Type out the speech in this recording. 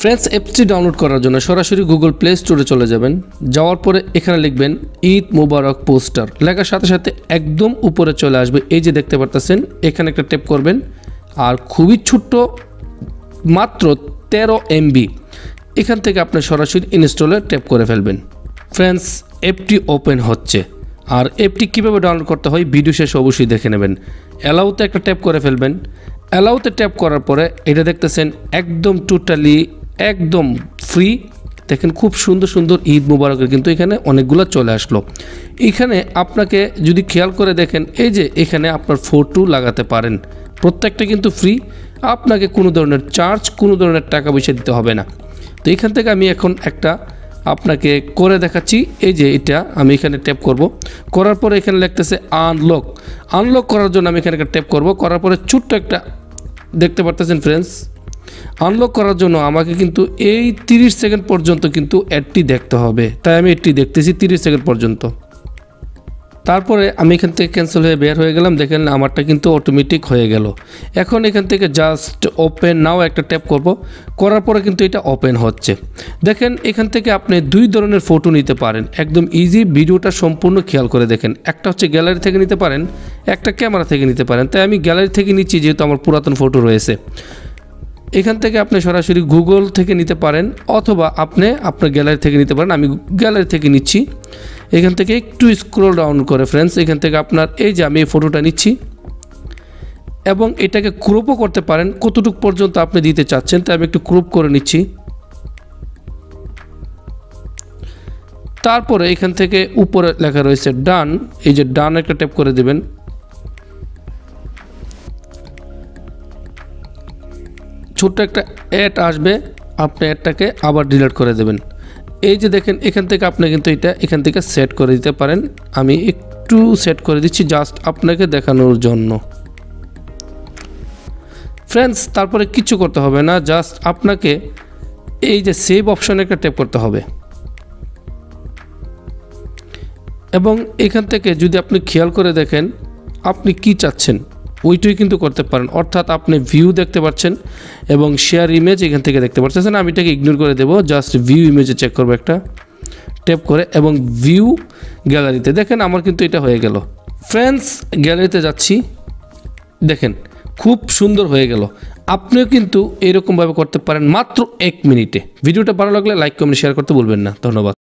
Friends, অ্যাপটি download করার জন্য সরাসরি গুগল প্লে স্টোরে চলে যাবেন। যাওয়ার পরে এখানে লিখবেন ঈদ মুবারক পোস্টার, লেখার সাথে সাথে একদম উপরে চলে আসবে। এই যে দেখতে পারতেছেন, এখানে একটা ট্যাপ করবেন আর খুবই ছোট্ট মাত্র 13 MB এখান থেকে আপনি সরাসরি ইনস্টলে ট্যাপ করে ফেলবেন। ফ্রেন্ডস, অ্যাপটি ওপেন হচ্ছে। আর অ্যাপটি কীভাবে ডাউনলোড করতে হয় ভিডিও শেষে অবশ্যই দেখে নেবেন। অ্যালাউতে একটা ট্যাপ করে ফেলবেন। অ্যালাউতে ট্যাপ করার পরে এটা দেখতেছেন একদম টোটালি একদম ফ্রি। দেখেন খুব সুন্দর সুন্দর ঈদ মুবারকের কিন্তু এখানে অনেকগুলো চলে আসলো। এখানে আপনাকে যদি খেয়াল করে দেখেন, এই যে এখানে আপনার ফটো লাগাতে পারেন, প্রত্যেকটা কিন্তু ফ্রি। আপনাকে কোনো ধরনের চার্জ, কোনো ধরনের টাকা পয়সা দিতে হবে না। তো এখান থেকে আমি এখন একটা আপনাকে করে দেখাচ্ছি। এই যে এটা আমি এখানে ট্যাপ করব, করার পরে এখানে লিখতেছে আনলক করার জন্য আমি এখানে একটা ট্যাপ করব। করার পরে ছোট্ট একটা দেখতে পারতেছেন ফ্রেন্ডস, আনলক করার জন্য আমাকে কিন্তু এই 30 সেকেন্ড পর্যন্ত কিন্তু অ্যাডটি দেখতে হবে। তাই আমি এটি দেখতেছি 30 সেকেন্ড পর্যন্ত। তারপরে আমি এখান থেকে ক্যান্সেল হয়ে বের হয়ে গেলাম। দেখেন আমারটা কিন্তু অটোমেটিক হয়ে গেল। এখন এখান থেকে জাস্ট ওপেন নাও একটা ট্যাপ করব, করার পরে কিন্তু এটা ওপেন হচ্ছে। দেখেন এখান থেকে আপনি দুই ধরনের ফটো নিতে পারেন, একদম ইজি। ভিডিওটা সম্পূর্ণ খেয়াল করে দেখেন। একটা হচ্ছে গ্যালারি থেকে নিতে পারেন, একটা ক্যামেরা থেকে নিতে পারেন। তাই আমি গ্যালারি থেকে নিচ্ছি, যেহেতু আমার পুরাতন ফটো রয়েছে। এখান থেকে আপনি সরাসরি গুগল থেকে নিতে পারেন, অথবা আপনি আপনার গ্যালারি থেকে নিতে পারেন। আমি গ্যালারি থেকে নিচ্ছি। এখান থেকে একটু স্ক্রল ডাউন করে ফ্রেন্ডস, এখান থেকে আপনার এই যে আমি এই ফটোটা নিচ্ছি এবং এটাকে ক্রপও করতে পারেন কতটুকু পর্যন্ত আপনি দিতে চাচ্ছেন। তাই আমি একটু ক্রপ করে নিচ্ছি। তারপরে এখান থেকে উপরে লেখা রয়েছে ডান, এই যে ডান একটা ট্যাপ করে দেবেন। ছোট্ট একটা অ্যাড আসবে, আপনি অ্যাডটাকে আবার ডিলিট করে দেবেন। এই যে দেখেন এখান থেকে আপনি কিন্তু এটা এখান থেকে সেট করে দিতে পারেন। আমি একটু সেট করে দিচ্ছি জাস্ট আপনাকে দেখানোর জন্য ফ্রেন্ডস। তারপরে কিছু করতে হবে না, জাস্ট আপনাকে এই যে সেভ অপশনে একটা ট্যাপ করতে হবে এবং এখান থেকে যদি আপনি খেয়াল করে দেখেন আপনি কি চাচ্ছেন ওইটাই কিন্তু করতে পারেন। অর্থাৎ আপনি ভিউ দেখতে পাচ্ছেন এবং শেয়ার ইমেজ এখান থেকে দেখতে পাচ্ছেন। আমি এটাকে ইগনোর করে দেবো, জাস্ট ভিউ ইমেজে চেক করবো একটা ট্যাপ করে এবং ভিউ গ্যালারিতে। দেখেন আমার কিন্তু এটা হয়ে গেল। ফ্রেন্ডস, গ্যালারিতে যাচ্ছি, দেখেন খুব সুন্দর হয়ে গেল। আপনিও কিন্তু এরকমভাবে করতে পারেন মাত্র 1 মিনিটে। ভিডিওটা ভালো লাগলে লাইক কমেন্ট শেয়ার করতে ভুলবেন না। ধন্যবাদ।